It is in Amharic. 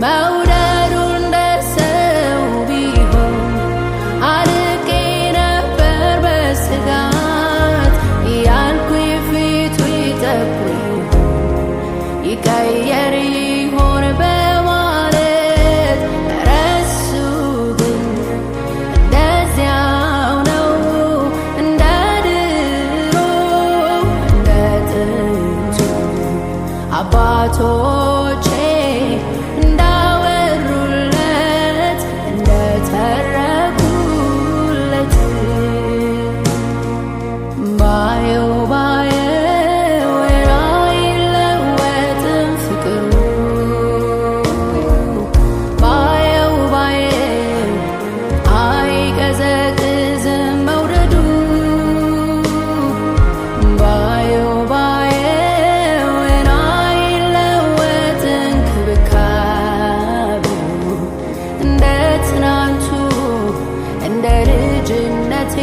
መውደዱ እንደሰው ቢሆን አርቄ ነበር በስጋት ያልኩኝ ፊቱ ይጠቁር ይቀየር ይሆን በማለት ረሱ ግን እንደዚያው ነው እንደ ድሮ እንደ ጥንቱ አባቶቼ እንዳወሩለት እንደተረኩለት ባየው አይለወጥም ፍቅሩ ባየው አይቀዘቅዝም መውደዱ ባየው አይለወጥም ክብካቤው እንደ ትናንቱ እንደ ልጅነቴ